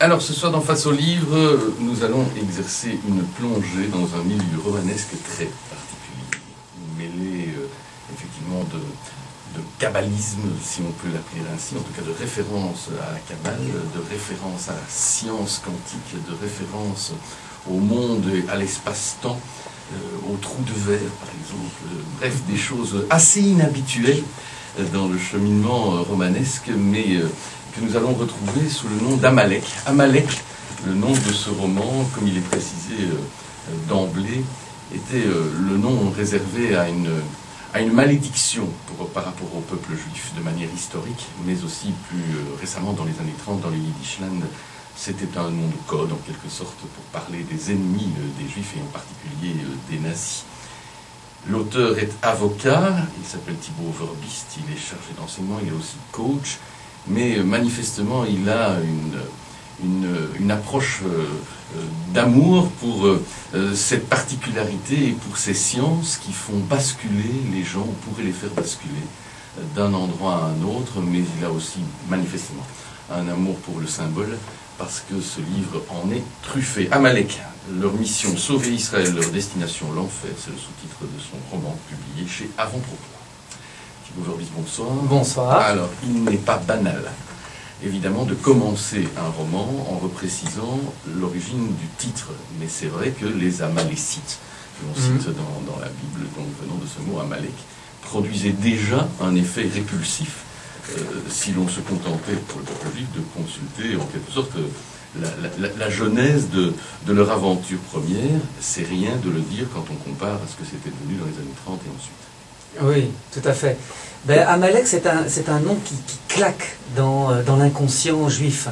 Alors ce soir dans Face au livre, nous allons exercer une plongée dans un milieu romanesque très particulier, mêlé effectivement de kabbalisme, si on peut l'appeler ainsi, en tout cas de référence à la Kabbale, de référence à la science quantique, de référence au monde et à l'espace-temps, au trou de verre par exemple, bref, des choses assez inhabituelles dans le cheminement romanesque, mais que nous allons retrouver sous le nom d'Amalek. Amalek, le nom de ce roman, comme il est précisé d'emblée, était le nom réservé à une malédiction par rapport au peuple juif de manière historique, mais aussi plus récemment dans les années 30, dans le Yiddishland, c'était un nom de code en quelque sorte pour parler des ennemis des juifs et en particulier des nazis. L'auteur est avocat, il s'appelle Thibaut Verbist, il est chargé d'enseignement, il est aussi coach, mais manifestement il a une approche d'amour pour cette particularité et pour ces sciences qui font basculer les gens, ou pourraient les faire basculer d'un endroit à un autre, mais il a aussi manifestement un amour pour le symbole, parce que ce livre en est truffé. Amalek, leur mission, sauver Israël, leur destination, l'enfer, c'est le sous-titre de son roman publié chez Avant-Propos. Thibaut Verbist, bonsoir. Bonsoir. Alors, il n'est pas banal, évidemment, de commencer un roman en reprécisant l'origine du titre. Mais c'est vrai que les Amalécites, que l'on cite dans la Bible, donc venant de ce mot Amalek, produisaient déjà un effet répulsif si l'on se contentait pour le peuple juif de consulter en quelque sorte la genèse de leur aventure première. C'est rien de le dire quand on compare à ce que c'était devenu dans les années 30 et ensuite. Oui, tout à fait. Amalek, c'est un nom qui claque dans l'inconscient juif.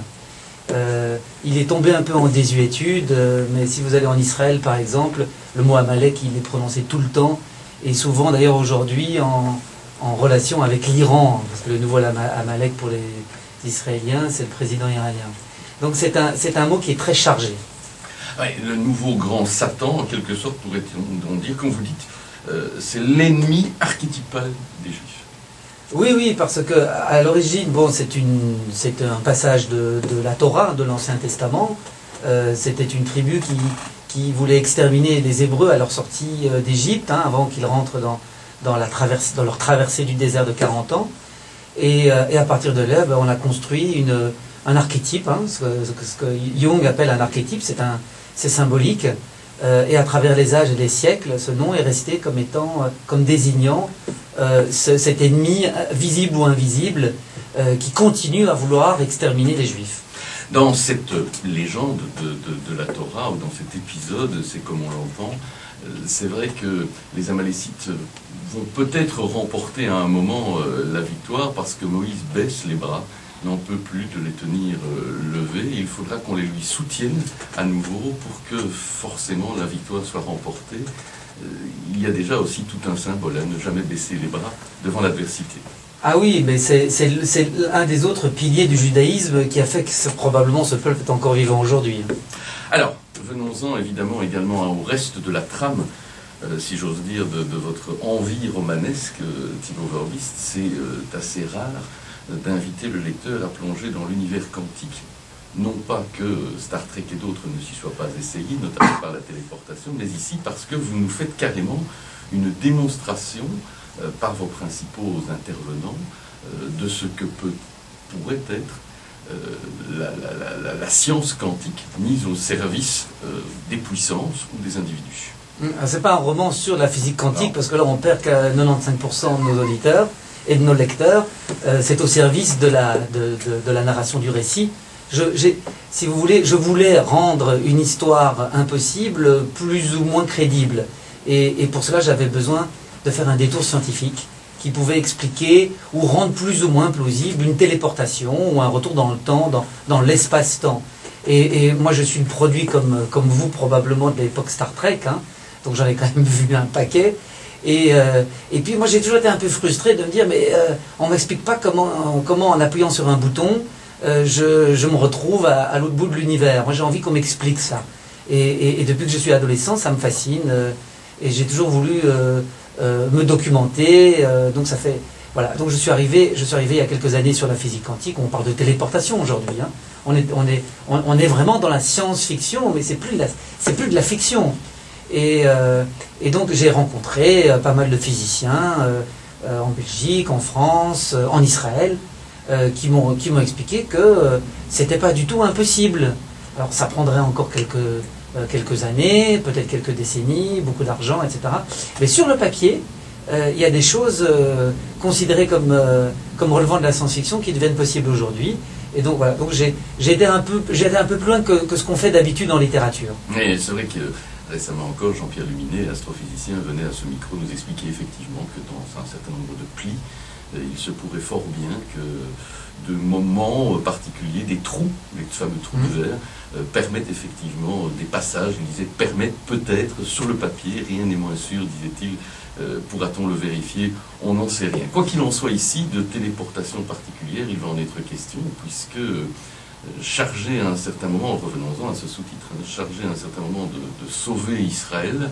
Il est tombé un peu en désuétude, mais si vous allez en Israël par exemple, le mot Amalek il est prononcé tout le temps, et souvent d'ailleurs aujourd'hui en relation avec l'Iran, parce que le nouveau Amalek pour les Israéliens, c'est le président iranien. Donc c'est un mot qui est très chargé. Oui, le nouveau grand Satan, en quelque sorte, pourrait-on dire, comme vous dites, c'est l'ennemi archétypal des Juifs. Oui, parce que à l'origine, bon, c'est un passage de la Torah, de l'Ancien Testament. C'était une tribu qui voulait exterminer les Hébreux à leur sortie d'Égypte, avant qu'ils rentrent dans leur traversée du désert de 40 ans. Et à partir de là, on a construit un archétype, ce que Jung appelle un archétype, c'est symbolique. Et à travers les âges et les siècles, ce nom est resté comme désignant cet ennemi visible ou invisible qui continue à vouloir exterminer les Juifs. Dans cette légende de la Torah, ou dans cet épisode, c'est comme on l'entend, c'est vrai que les Amalécites vont peut-être remporter à un moment la victoire, parce que Moïse baisse les bras, n'en peut plus de les tenir levés. Il faudra qu'on les lui soutienne à nouveau pour que forcément la victoire soit remportée. Il y a déjà aussi tout un symbole à ne jamais baisser les bras devant l'adversité. Ah oui, mais c'est un des autres piliers du judaïsme qui a fait que probablement ce peuple est encore vivant aujourd'hui. Alors, venons-en évidemment également au reste de la trame, si j'ose dire, de votre envie romanesque, Thibaut Verbist. C'est assez rare d'inviter le lecteur à plonger dans l'univers quantique. Non pas que Star Trek et d'autres ne s'y soient pas essayés, notamment par la téléportation, mais ici parce que vous nous faites carrément une démonstration par vos principaux intervenants de ce que pourrait être la science quantique mise au service des puissances ou des individus. C'est pas un roman sur la physique quantique, parce que là on perd qu'à 95% de nos auditeurs et de nos lecteurs. C'est au service de la narration du récit. Si vous voulez, je voulais rendre une histoire impossible plus ou moins crédible. Et pour cela, j'avais besoin de faire un détour scientifique qui pouvait expliquer ou rendre plus ou moins plausible une téléportation ou un retour dans le temps, dans l'espace-temps. Et moi, je suis le produit, comme vous, probablement, de l'époque Star Trek, donc j'en ai quand même vu un paquet. Et puis moi, j'ai toujours été un peu frustré de me dire, mais on ne m'explique pas comment en appuyant sur un bouton, je me retrouve à l'autre bout de l'univers. Moi, j'ai envie qu'on m'explique ça. Et depuis que je suis adolescent, ça me fascine. Et j'ai toujours voulu me documenter. Donc ça fait... Voilà. Donc je suis arrivé il y a quelques années sur la physique quantique. On parle de téléportation aujourd'hui. on est vraiment dans la science-fiction, mais c'est plus de la fiction. Et donc j'ai rencontré pas mal de physiciens en Belgique, en France, en Israël, qui m'ont expliqué que c'était pas du tout impossible. Alors ça prendrait encore quelques années, peut-être quelques décennies, beaucoup d'argent, etc. Mais sur le papier, il y a des choses considérées comme relevant de la science-fiction qui deviennent possibles aujourd'hui. Et donc voilà, donc j'ai été un peu plus loin que ce qu'on fait d'habitude en littérature. Mais c'est vrai que récemment encore, Jean-Pierre Luminet, astrophysicien, venait à ce micro nous expliquer effectivement que dans un certain nombre de plis, il se pourrait fort bien que de moments particuliers, des trous, les fameux trous de verre, permettent effectivement des passages, il disait, permettent peut-être sur le papier, rien n'est moins sûr, disait-il, pourra-t-on le vérifier, on n'en sait rien. Quoi qu'il en soit ici, de téléportation particulière, il va en être question, puisque chargé à un certain moment, revenons-en à ce sous-titre, chargé à un certain moment de sauver Israël,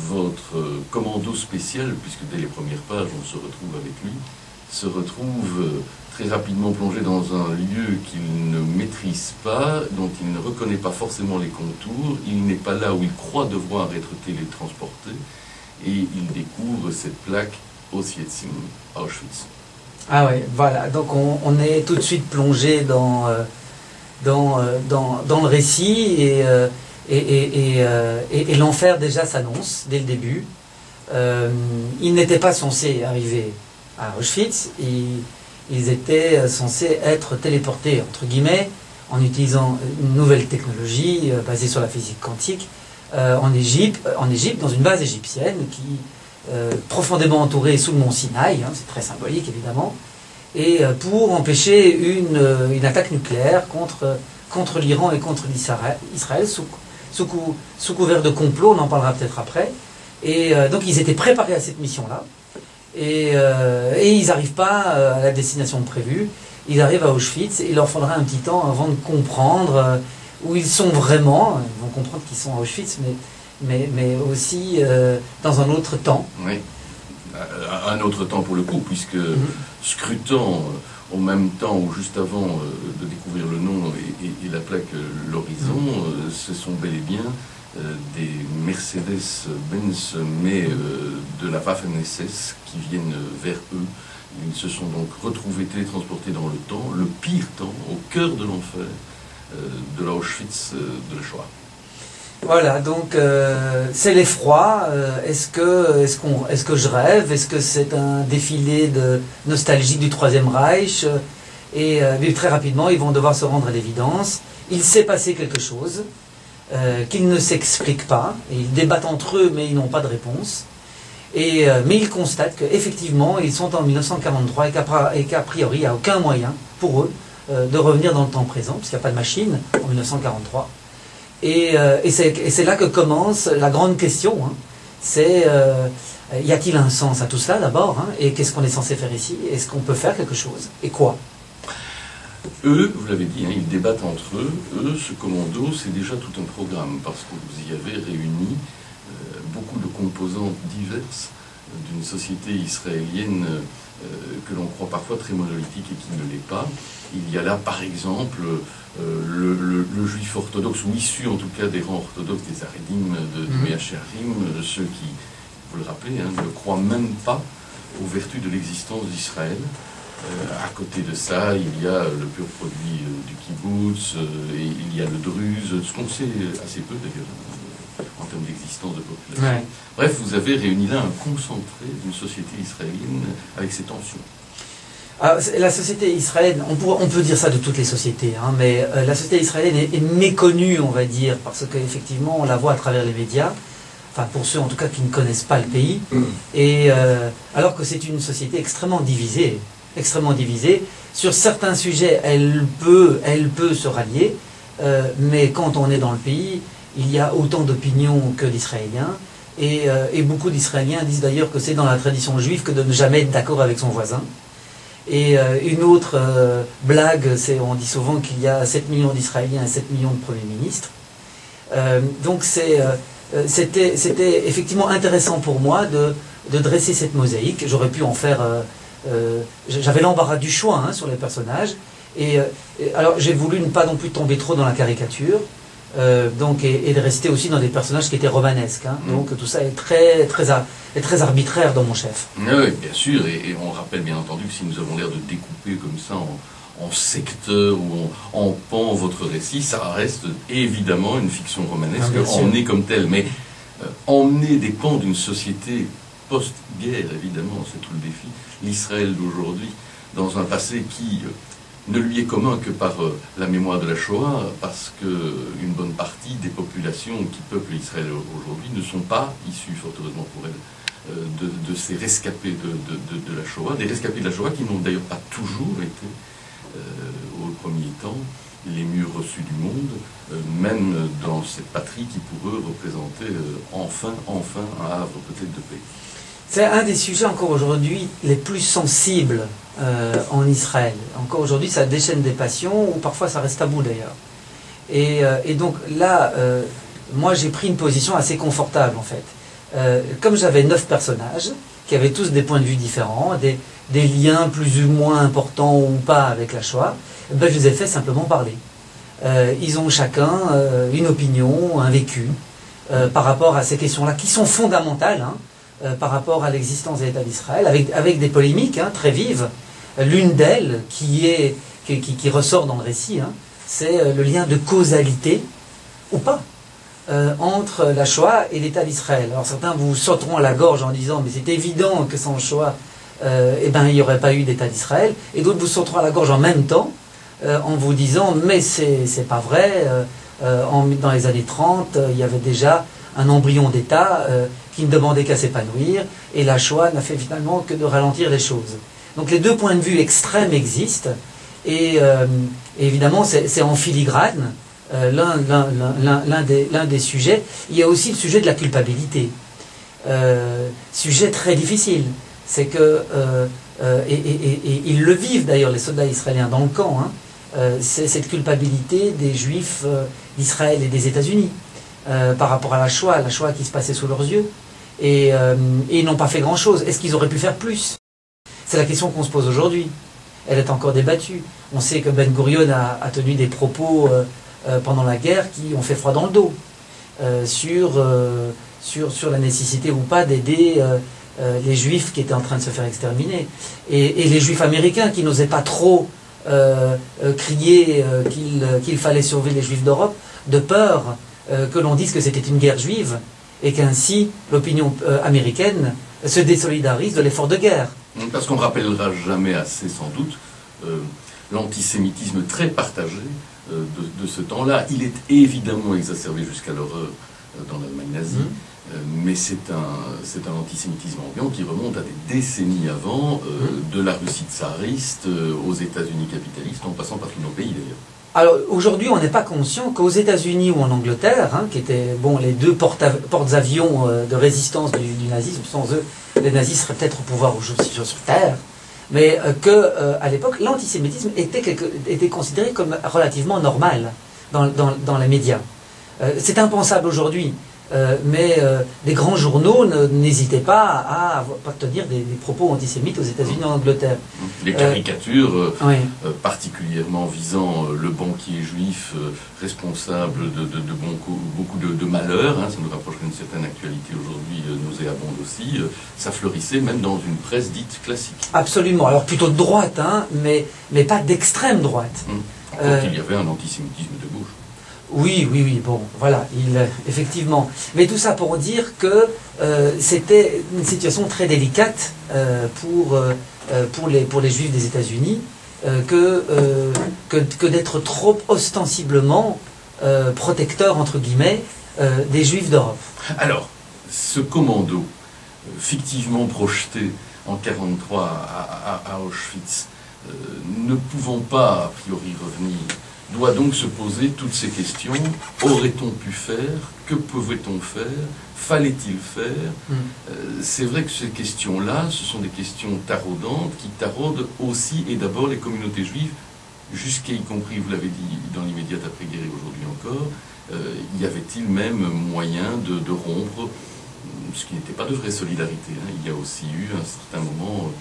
votre commando spécial, puisque dès les premières pages on se retrouve avec lui, se retrouve très rapidement plongé dans un lieu qu'il ne maîtrise pas, dont il ne reconnaît pas forcément les contours, il n'est pas là où il croit devoir être télétransporté, et il découvre cette plaque Oswiecim, Auschwitz. Ah ouais, voilà, donc on est tout de suite plongé dans le récit, et l'enfer déjà s'annonce dès le début. Ils n'étaient pas censés arriver à Auschwitz, ils étaient censés être téléportés, entre guillemets, en utilisant une nouvelle technologie basée sur la physique quantique, en Égypte, dans une base égyptienne profondément entourée sous le mont Sinaï, hein, c'est très symbolique évidemment, et pour empêcher une attaque nucléaire contre l'Iran et contre Israël sous couvert de complot, on en parlera peut-être après. Et donc ils étaient préparés à cette mission-là, et ils n'arrivent pas à la destination prévue, ils arrivent à Auschwitz, et il leur faudra un petit temps avant de comprendre où ils sont vraiment. Ils vont comprendre qu'ils sont à Auschwitz, mais aussi dans un autre temps. Oui, un autre temps pour le coup, puisque scrutant en même temps ou juste avant de découvrir le nom et la plaque l'horizon, ce sont bel et bien des Mercedes-Benz, mais de la Waffen-SS qui viennent vers eux. Ils se sont donc retrouvés télétransportés dans le temps, le pire temps, au cœur de l'enfer, de l'Auschwitz de la Shoah. Voilà, donc c'est l'effroi. Est-ce que je rêve? Est-ce que c'est un défilé de nostalgie du Troisième Reich? Et très rapidement, ils vont devoir se rendre à l'évidence. Il s'est passé quelque chose qu'ils ne s'expliquent pas. Et ils débattent entre eux, mais ils n'ont pas de réponse. Mais ils constatent qu'effectivement, ils sont en 1943 et qu'a priori, il n'y a aucun moyen pour eux de revenir dans le temps présent, puisqu'il n'y a pas de machine en 1943. Et c'est là que commence la grande question. Hein. C'est y a-t-il un sens à tout cela d'abord, hein, et qu'est-ce qu'on est censé faire ici? Est-ce qu'on peut faire quelque chose? Et quoi? Eux, vous l'avez dit, hein, ils débattent entre eux. Eux, ce commando, c'est déjà tout un programme, parce que vous y avez réuni beaucoup de composantes diverses d'une société israélienne que l'on croit parfois très monolithique et qui ne l'est pas. Il y a là, par exemple, le juif orthodoxe, ou issu en tout cas des rangs orthodoxes des Haredim, de Mea Shearim, ceux qui, vous le rappelez, hein, ne croient même pas aux vertus de l'existence d'Israël. À côté de ça, il y a le pur produit du kibbutz, et il y a le druze, ce qu'on sait assez peu d'ailleurs, en termes d'existence de population. Ouais. Bref, vous avez réuni là un concentré d'une société israélienne avec ses tensions. Ah, la société israélienne, on peut dire ça de toutes les sociétés, hein, mais la société israélienne est méconnue, on va dire, parce qu'effectivement, on la voit à travers les médias, enfin pour ceux en tout cas qui ne connaissent pas le pays, et alors que c'est une société extrêmement divisée. Sur certains sujets, elle peut se rallier, mais quand on est dans le pays, il y a autant d'opinions que d'Israéliens, et beaucoup d'Israéliens disent d'ailleurs que c'est dans la tradition juive que de ne jamais être d'accord avec son voisin. Et une autre blague, c'est on dit souvent qu'il y a 7 millions d'Israéliens et 7 millions de premiers ministres. Donc c'était effectivement intéressant pour moi de dresser cette mosaïque. J'aurais pu en faire... j'avais l'embarras du choix, hein, sur les personnages, Alors j'ai voulu ne pas non plus tomber trop dans la caricature, et de rester aussi dans des personnages qui étaient romanesques. Hein. Donc tout ça est très arbitraire dans mon chef. Oui, bien sûr, et on rappelle bien entendu que si nous avons l'air de découper comme ça en secteur ou en pan votre récit, ça reste évidemment une fiction romanesque emmenée comme telle. Mais emmener des pans d'une société post-guerre, évidemment, c'est tout le défi, l'Israël d'aujourd'hui, dans un passé qui ne lui est commun que par la mémoire de la Shoah, parce qu'une bonne partie des populations qui peuplent Israël aujourd'hui ne sont pas issues, fort heureusement pour elles, de ces rescapés de la Shoah, des rescapés de la Shoah qui n'ont d'ailleurs pas toujours été, au premier temps, les mieux reçus du monde, même dans cette patrie qui pour eux représentait enfin un havre peut-être de paix. C'est un des sujets encore aujourd'hui les plus sensibles en Israël. Encore aujourd'hui, ça déchaîne des passions, ou parfois ça reste tabou d'ailleurs. Et donc là, moi j'ai pris une position assez confortable en fait. Comme j'avais 9 personnages, qui avaient tous des points de vue différents, des liens plus ou moins importants ou pas avec la Shoah, ben, je les ai fait simplement parler. Ils ont chacun une opinion, un vécu, par rapport à ces questions-là, qui sont fondamentales, hein, par rapport à l'existence de l'État d'Israël, avec des polémiques hein, très vives. L'une d'elles, qui ressort dans le récit, hein, c'est le lien de causalité, ou pas, entre la Shoah et l'État d'Israël. Alors certains vous sauteront à la gorge en disant « mais c'est évident que sans Shoah, eh ben, il n'y aurait pas eu d'État d'Israël », et d'autres vous sauteront à la gorge en même temps, en vous disant « mais c'est pas vrai, dans les années 30, il y avait déjà un embryon d'État qui ne demandait qu'à s'épanouir, et la Shoah n'a fait finalement que de ralentir les choses ». Donc les deux points de vue extrêmes existent, et évidemment c'est en filigrane l'un des sujets. Il y a aussi le sujet de la culpabilité, sujet très difficile. C'est que, et ils le vivent d'ailleurs les soldats israéliens dans le camp, hein, c'est cette culpabilité des Juifs d'Israël et des États-Unis par rapport à la Shoah qui se passait sous leurs yeux, et ils n'ont pas fait grand-chose. Est-ce qu'ils auraient pu faire plus? C'est la question qu'on se pose aujourd'hui. Elle est encore débattue. On sait que Ben Gurion a tenu des propos pendant la guerre qui ont fait froid dans le dos sur la nécessité ou pas d'aider les Juifs qui étaient en train de se faire exterminer. Et les Juifs américains qui n'osaient pas trop crier qu'il fallait sauver les Juifs d'Europe, de peur que l'on dise que c'était une guerre juive, et qu'ainsi l'opinion américaine se désolidarise de l'effort de guerre. Parce qu'on ne rappellera jamais assez, sans doute, l'antisémitisme très partagé de ce temps-là. Il est évidemment exacerbé jusqu'à l'horreur dans l'Allemagne nazie, mais c'est un antisémitisme ambiant qui remonte à des décennies avant, de la Russie tsariste aux États-Unis capitalistes, en passant par tous nos pays d'ailleurs. Alors aujourd'hui, on n'est pas conscient qu'aux États-Unis ou en Angleterre, hein, qui étaient les deux porte-avions de résistance du nazisme, sans eux, les nazis seraient peut-être au pouvoir aujourd'hui sur Terre, mais qu'à l'époque, l'antisémitisme était considéré comme relativement normal dans les médias. C'est impensable aujourd'hui, mais les grands journaux n'hésitaient pas à tenir des propos antisémites aux États-Unis et en Angleterre. Les caricatures, particulièrement visant le banquier juif responsable de beaucoup de malheurs, hein, ça nous rapprocherait d'une certaine actualité aujourd'hui nauséabonde aussi, ça fleurissait même dans une presse dite classique. Absolument, alors plutôt de droite, hein, mais pas d'extrême droite. Il y avait un antisémitisme de gauche. Oui, bon, voilà, effectivement. Mais tout ça pour dire que c'était une situation très délicate pour les Juifs des États-Unis, que d'être trop ostensiblement protecteur, entre guillemets, des Juifs d'Europe. Alors, ce commando, fictivement projeté en 1943 à Auschwitz, ne pouvant pas, a priori, revenir, doit donc se poser toutes ces questions. Aurait-on pu faire? Que pouvait-on faire? Fallait-il faire? C'est vrai que ces questions-là, ce sont des questions taraudantes qui taraudent aussi et d'abord les communautés juives, jusqu'à y compris, vous l'avez dit, dans l'immédiate après-guerre et aujourd'hui encore, y avait-il même moyen de rompre ce qui n'était pas de vraie solidarité, hein. Il y a aussi eu à un certain moment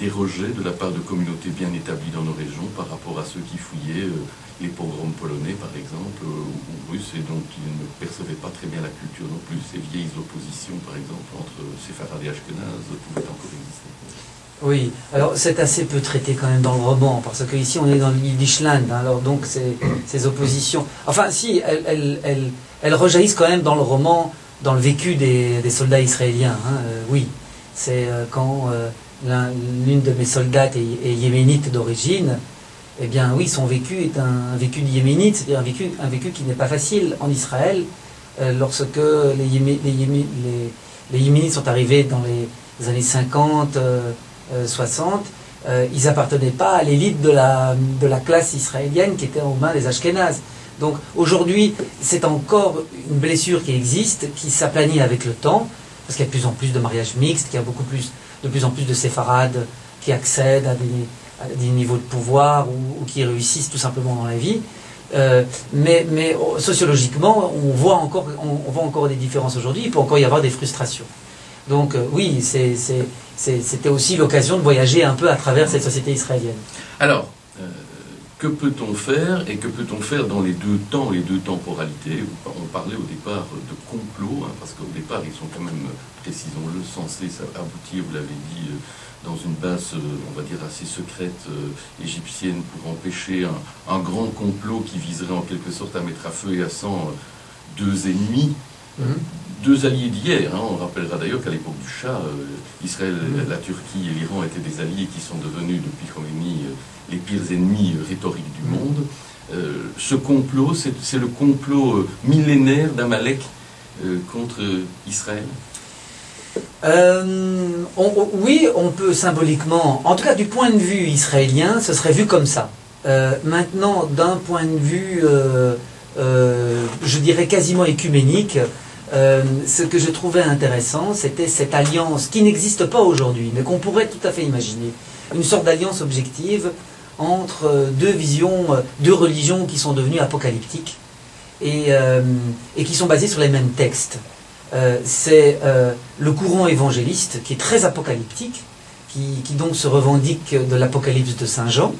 des rejets de la part de communautés bien établies dans nos régions par rapport à ceux qui fouillaient les pogroms polonais, par exemple, ou russes, et donc qui ne percevaient pas très bien la culture non plus. Ces vieilles oppositions, par exemple, entre séfarades et ashkénazes pouvaient encore exister. Oui, alors c'est assez peu traité quand même dans le roman, parce que ici on est dans le Yiddishland, hein, alors donc ces oppositions, enfin si, elles rejaillissent quand même dans le roman, dans le vécu des soldats israéliens, hein, oui, c'est quand l'une de mes soldates est yéménite d'origine, eh bien oui, son vécu est un vécu de yéménite, c'est-à-dire un vécu qui n'est pas facile en Israël, lorsque les yéménites sont arrivés dans les années 50, 60, ils appartenaient pas à l'élite de la classe israélienne qui était aux mains des Ashkénazes. Donc aujourd'hui, c'est encore une blessure qui existe, qui s'aplanit avec le temps, parce qu'il y a de plus en plus de mariages mixtes, qu'il y a de plus en plus de séfarades qui accèdent à des niveaux de pouvoir ou qui réussissent tout simplement dans la vie. Mais sociologiquement, on voit encore des différences aujourd'hui, il peut encore y avoir des frustrations. Donc oui, c'était aussi l'occasion de voyager un peu à travers cette société israélienne. Alors, que peut-on faire, et que peut-on faire dans les deux temps, les deux temporalités? On parlait au départ de complot, hein, parce qu'au départ, ils sont quand même, précisons-le, censés aboutir, vous l'avez dit, dans une base, on va dire, assez secrète égyptienne pour empêcher un grand complot qui viserait en quelque sorte à mettre à feu et à sang deux ennemis. Deux alliés d'hier, hein. On rappellera d'ailleurs qu'à l'époque du Shah, Israël, la Turquie et l'Iran étaient des alliés qui sont devenus depuis Khomeini les pires ennemis rhétoriques du monde. Ce complot, c'est le complot millénaire d'Amalek contre Israël. Oui, on peut symboliquement, en tout cas du point de vue israélien, ce serait vu comme ça. Maintenant, d'un point de vue, je dirais quasiment écuménique, ce que je trouvais intéressant, c'était cette alliance qui n'existe pas aujourd'hui, mais qu'on pourrait tout à fait imaginer. Une sorte d'alliance objective entre deux visions, deux religions qui sont devenues apocalyptiques et qui sont basées sur les mêmes textes. C'est le courant évangéliste qui est très apocalyptique, qui donc se revendique de l'Apocalypse de Saint Jean,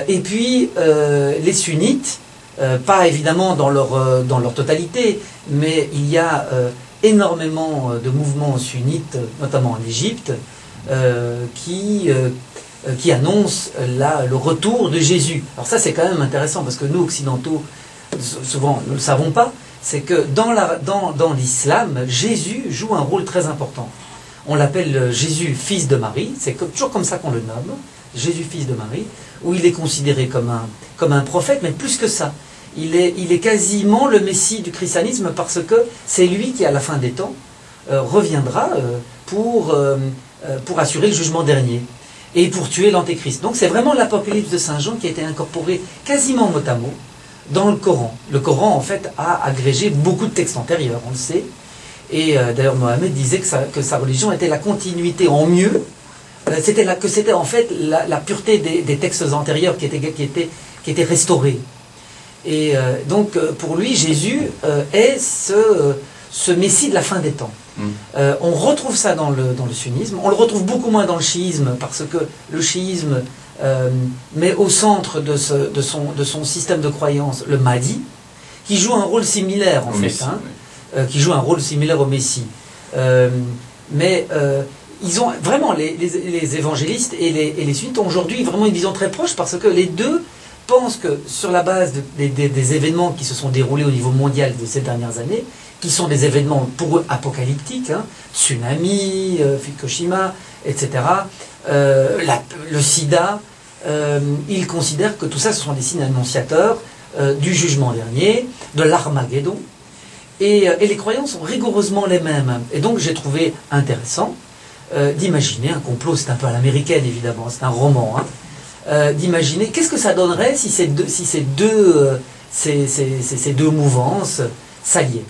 et puis les sunnites, pas évidemment dans leur totalité, mais il y a énormément de mouvements sunnites, notamment en Égypte, qui annoncent le retour de Jésus. Alors ça c'est quand même intéressant, parce que nous occidentaux, souvent nous ne le savons pas, c'est que dans l'islam, Jésus joue un rôle très important. On l'appelle Jésus, fils de Marie, c'est toujours comme ça qu'on le nomme, Jésus, fils de Marie, où il est considéré comme un prophète, mais plus que ça. Il est quasiment le Messie du christianisme, parce que c'est lui qui, à la fin des temps, reviendra pour assurer le jugement dernier et pour tuer l'Antéchrist. Donc c'est vraiment l'Apocalypse de Saint Jean qui a été incorporé quasiment mot à mot dans le Coran. Le Coran, en fait, a agrégé beaucoup de textes antérieurs, on le sait. Et d'ailleurs, Mohammed disait que sa religion était la continuité en mieux. Que c'était en fait la pureté des textes antérieurs qui étaient restaurés. Et donc, pour lui, Jésus est ce Messie de la fin des temps. On retrouve ça dans le sunnisme. On le retrouve beaucoup moins dans le chiisme, parce que le chiisme met au centre de son système de croyance le Mahdi, qui joue un rôle similaire en fait, Messie, hein, qui joue un rôle similaire au Messie. Mais ils ont vraiment, les évangélistes et les sunnites ont aujourd'hui vraiment une vision très proche, parce que les deux pensent que sur la base des événements qui se sont déroulés au niveau mondial de ces dernières années, qui sont des événements pour eux apocalyptiques, hein, tsunami, Fukushima, etc., le sida, ils considèrent que tout ça, ce sont des signes annonciateurs du jugement dernier, de l'Armageddon, et les croyances sont rigoureusement les mêmes. Et donc j'ai trouvé intéressant d'imaginer un complot, c'est un peu à l'américaine évidemment, c'est un roman, hein, d'imaginer qu'est-ce que ça donnerait si ces deux mouvances s'alliaient.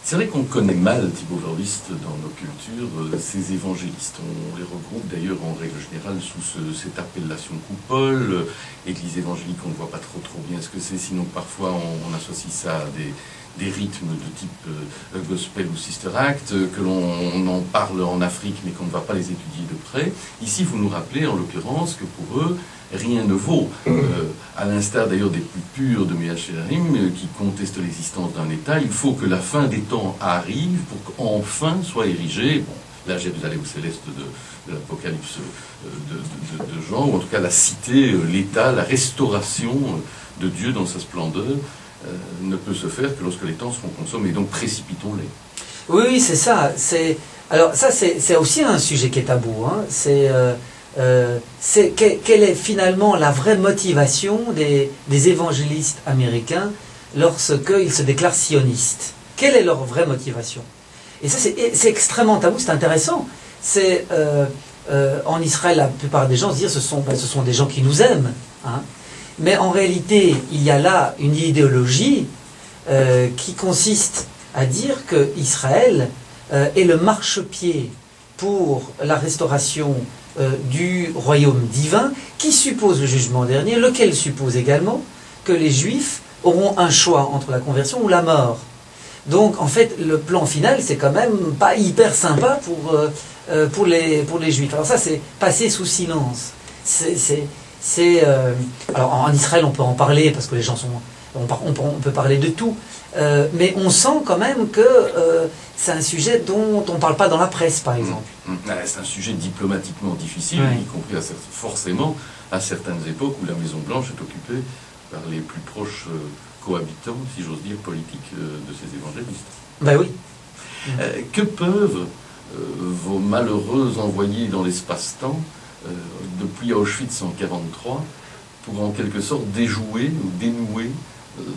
C'est vrai qu'on connaît mal, Thibaut Verwist, dans nos cultures, ces évangélistes. On les regroupe d'ailleurs en règle générale sous cette appellation coupole. Église évangélique, on ne voit pas trop bien ce que c'est, sinon parfois on associe ça à des rythmes de type gospel ou sister act, que l'on en parle en Afrique mais qu'on ne va pas les étudier de près. Ici, vous nous rappelez en l'occurrence que pour eux, rien ne vaut, à l'instar d'ailleurs des plus purs de Mehacherim qui contestent l'existence d'un État. Il faut que la fin des temps arrive pour qu'enfin soit érigé, bon, la Jérusalem céleste de l'Apocalypse de Jean, ou en tout cas la cité, l'État, la restauration de Dieu dans sa splendeur, ne peut se faire que lorsque les temps seront consommés. Donc précipitons-les. Oui, c'est ça. Alors ça, c'est aussi un sujet qui est tabou. Hein. Quelle est finalement la vraie motivation des évangélistes américains lorsqu'ils se déclarent sionistes? Quelle est leur vraie motivation? Et ça, c'est extrêmement tabou, c'est intéressant. En Israël, la plupart des gens se disent ce sont des gens qui nous aiment. Hein. Mais en réalité, il y a là une idéologie qui consiste à dire que Israël est le marchepied pour la restauration du royaume divin, qui suppose le jugement dernier, lequel suppose également que les Juifs auront un choix entre la conversion ou la mort. Donc, en fait, le plan final, c'est quand même pas hyper sympa pour les Juifs. Alors ça, c'est passé sous silence. Alors, en Israël, on peut en parler, parce que les gens sont... On peut parler de tout. Mais on sent quand même que c'est un sujet dont on ne parle pas dans la presse, par exemple. C'est un sujet diplomatiquement difficile, Oui. y compris forcément à certaines époques où la Maison-Blanche est occupée par les plus proches cohabitants, si j'ose dire, politiques de ces évangélistes. Ben oui. Que peuvent vos malheureux envoyés dans l'espace-temps, depuis Auschwitz en 1943, pour en quelque sorte déjouer ou dénouer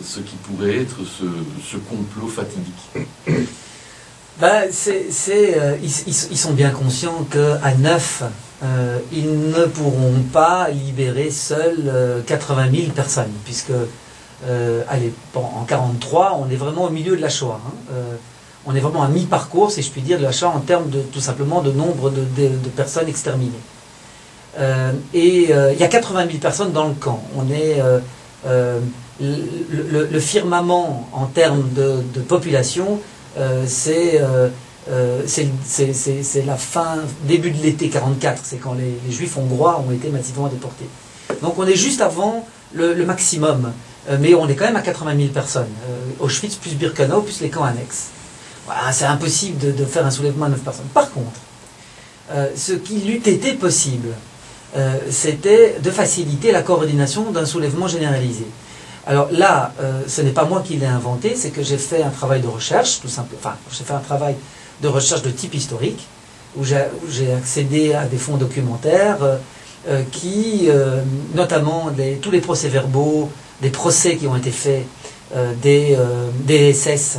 ce qui pourrait être ce complot fatidique? Ben, ils sont bien conscients qu'à 9, ils ne pourront pas libérer seuls 80 000 personnes, puisque en 1943, on est vraiment au milieu de la Shoah. Hein. On est vraiment à mi-parcours, si je puis dire, de la Shoah en termes tout simplement de nombre de personnes exterminées. Il y a 80 000 personnes dans le camp. On est le firmament en termes de population, c'est la fin, début de l'été 44, c'est quand les Juifs hongrois ont été massivement déportés. Donc on est juste avant le maximum, mais on est quand même à 80 000 personnes. Auschwitz plus Birkenau plus les camps annexes. Voilà, c'est impossible de faire un soulèvement à 9 personnes. Par contre, ce qui eût été possible, c'était de faciliter la coordination d'un soulèvement généralisé. Alors là, ce n'est pas moi qui l'ai inventé, c'est que j'ai fait un travail de recherche, tout simplement. Enfin, j'ai fait un travail de recherche de type historique, où j'ai accédé à des fonds documentaires qui, notamment tous les procès-verbaux, des procès qui ont été faits des SS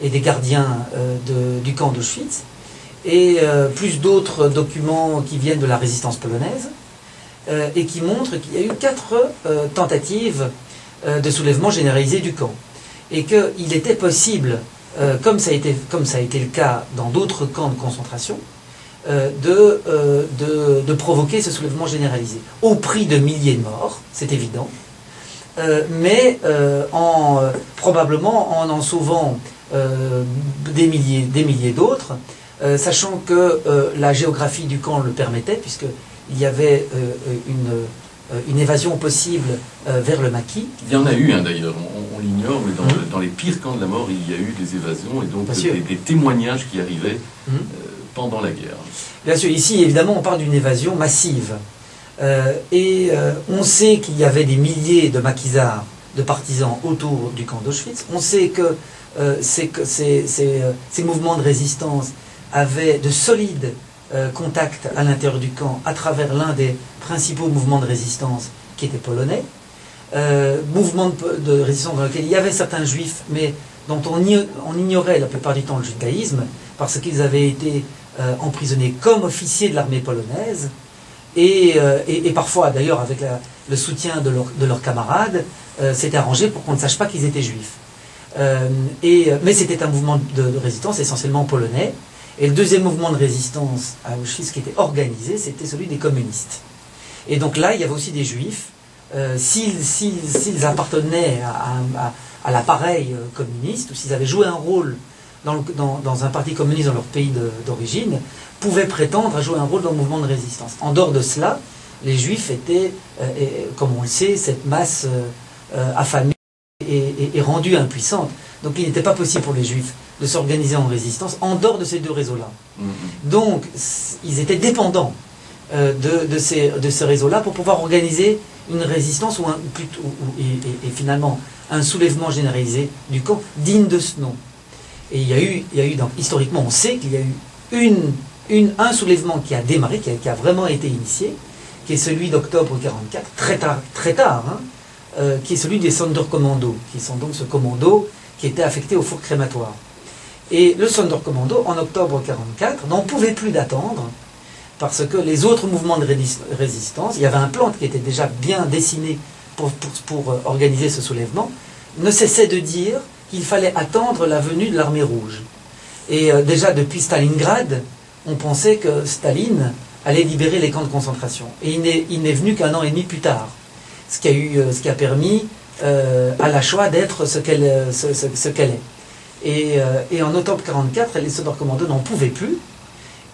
et des gardiens du camp d'Auschwitz, et plus d'autres documents qui viennent de la résistance polonaise, et qui montrent qu'il y a eu 4 tentatives de soulèvement généralisé du camp. Et qu'il était possible, comme ça a été le cas dans d'autres camps de concentration, de provoquer ce soulèvement généralisé. Au prix de milliers de morts, c'est évident, mais probablement en sauvant des milliers d'autres, sachant que la géographie du camp le permettait, puisqu'il y avait une évasion possible vers le maquis. Il y en a eu d'ailleurs, on l'ignore, mais dans les pires camps de la mort, il y a eu des évasions et donc des témoignages qui arrivaient pendant la guerre. Bien sûr, ici évidemment on parle d'une évasion massive. On sait qu'il y avait des milliers de maquisards, de partisans autour du camp d'Auschwitz. On sait que ces mouvements de résistance avaient de solides contacts à l'intérieur du camp à travers l'un des principaux mouvements de résistance qui était polonais. Mouvement de résistance dans lequel il y avait certains juifs, mais dont on ignorait la plupart du temps le judaïsme, parce qu'ils avaient été emprisonnés comme officiers de l'armée polonaise, et parfois d'ailleurs avec le soutien de leurs camarades, s'était arrangé pour qu'on ne sache pas qu'ils étaient juifs. Mais c'était un mouvement de résistance essentiellement polonais. Et le deuxième mouvement de résistance à Auschwitz qui était organisé, c'était celui des communistes. Et donc là, il y avait aussi des juifs. S'ils appartenaient à l'appareil communiste, ou s'ils avaient joué un rôle dans un parti communiste dans leur pays d'origine, pouvaient prétendre à jouer un rôle dans le mouvement de résistance. En dehors de cela, les Juifs étaient, comme on le sait, cette masse affamée et rendue impuissante. Donc il n'était pas possible pour les Juifs de s'organiser en résistance en dehors de ces deux réseaux-là. Donc ils étaient dépendants de ces réseaux-là pour pouvoir organiser une résistance et finalement un soulèvement généralisé du camp digne de ce nom. Et il y a eu donc, historiquement, on sait qu'il y a eu un soulèvement qui a démarré, qui a vraiment été initié, qui est celui d'octobre 1944, très tard, qui est celui des Sonderkommando, qui sont donc ce commando qui était affecté au four crématoire. Et le Sonderkommando, en octobre 1944, n'en pouvait plus d'attendre, parce que les autres mouvements de résistance, il y avait un plan qui était déjà bien dessiné pour organiser ce soulèvement, ne cessait de dire qu'il fallait attendre la venue de l'armée rouge. Et déjà depuis Stalingrad, on pensait que Staline allait libérer les camps de concentration. Et il n'est venu qu'un an et demi plus tard, ce qui a permis à la Shoah d'être ce qu'elle est. Et en octobre 1944, les Sonderkommando n'en pouvaient plus,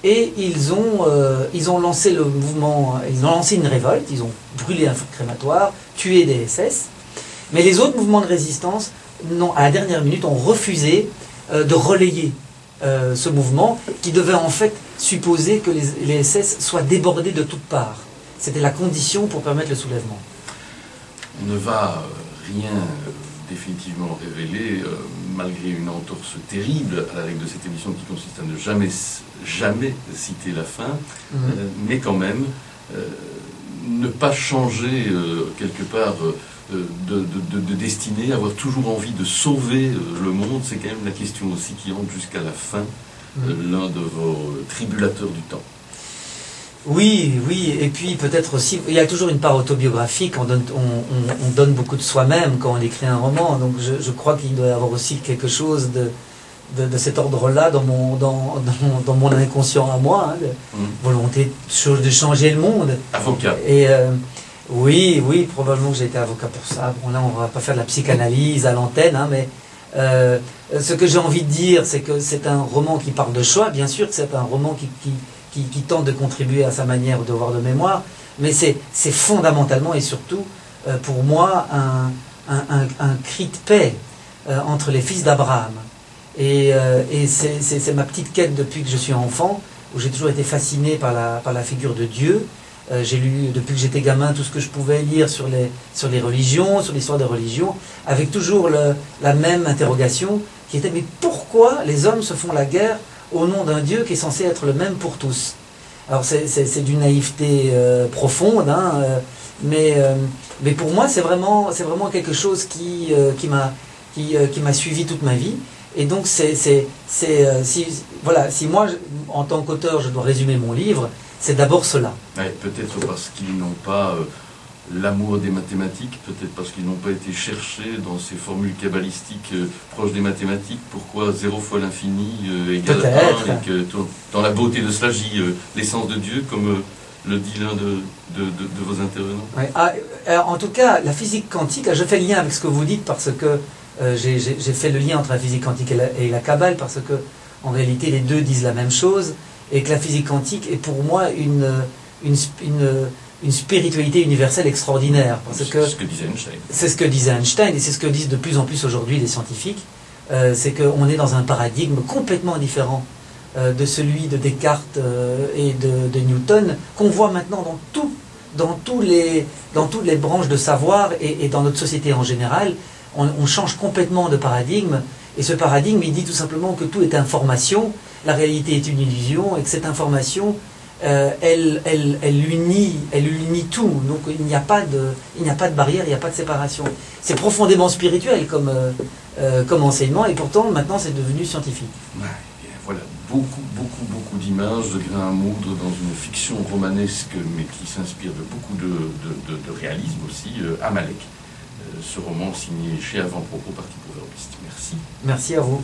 et ils ont lancé le mouvement, ils ont lancé une révolte, ils ont brûlé un four crématoire, tué des SS, mais les autres mouvements de résistance, à la dernière minute, ont refusé de relayer ce mouvement, qui devait en fait supposer que les SS soient débordés de toutes parts. C'était la condition pour permettre le soulèvement. On ne va rien définitivement révéler, malgré une entorse terrible à la règle de cette émission qui consiste à ne jamais citer la fin, mais quand même ne pas changer quelque part de destinée, avoir toujours envie de sauver le monde, c'est quand même la question aussi qui entre jusqu'à la fin, l'un de vos tribulateurs du temps. Oui, et puis peut-être aussi, il y a toujours une part autobiographique, on donne beaucoup de soi-même quand on écrit un roman, donc je crois qu'il doit y avoir aussi quelque chose de cet ordre-là dans mon inconscient à moi, volonté de changer le monde. Avocat. Et oui, probablement que j'ai été avocat pour ça. Bon, là, on va pas faire de la psychanalyse à l'antenne, mais ce que j'ai envie de dire, c'est que c'est un roman qui parle de choix, bien sûr que c'est un roman qui tente de contribuer à sa manière de voir de mémoire, mais c'est fondamentalement et surtout, pour moi, un cri de paix entre les fils d'Abraham. Et c'est ma petite quête depuis que je suis enfant, où j'ai toujours été fasciné par la figure de Dieu. J'ai lu, depuis que j'étais gamin, tout ce que je pouvais lire sur les religions, sur l'histoire des religions, avec toujours la même interrogation, qui était, mais pourquoi les hommes se font la guerre au nom d'un Dieu qui est censé être le même pour tous? Alors c'est d'une naïveté profonde, mais pour moi c'est vraiment quelque chose qui m'a suivi toute ma vie. Et donc si moi en tant qu'auteur je dois résumer mon livre, c'est d'abord cela. Ouais, peut-être parce qu'ils n'ont pas l'amour des mathématiques, peut-être parce qu'ils n'ont pas été cherchés dans ces formules kabbalistiques proches des mathématiques, pourquoi 0 fois l'infini égale 1, et que dans la beauté de cela gît l'essence de Dieu, comme le dit l'un de vos intervenants. Ouais. En tout cas, la physique quantique, je fais le lien avec ce que vous dites, parce que j'ai fait le lien entre la physique quantique et la Kabbale, parce que en réalité les deux disent la même chose, et que la physique quantique est pour moi une spiritualité universelle extraordinaire. C'est ce que disait Einstein. C'est ce que disait Einstein, et c'est ce que disent de plus en plus aujourd'hui les scientifiques. C'est qu'on est dans un paradigme complètement différent de celui de Descartes et de Newton, qu'on voit maintenant dans toutes les branches de savoir et dans notre société en général. On change complètement de paradigme, et ce paradigme, il dit tout simplement que tout est information, la réalité est une illusion, et que cette information, elle unit tout. Donc il n'y a pas de barrière, il n'y a pas de séparation. C'est profondément spirituel comme enseignement, et pourtant maintenant c'est devenu scientifique. Ouais, voilà, beaucoup d'images de grains à moudre dans une fiction romanesque, mais qui s'inspire de beaucoup de réalisme aussi, Amalek. Ce roman signé chez Avant Propos, Parti pour Verbiste. Merci. Merci à vous.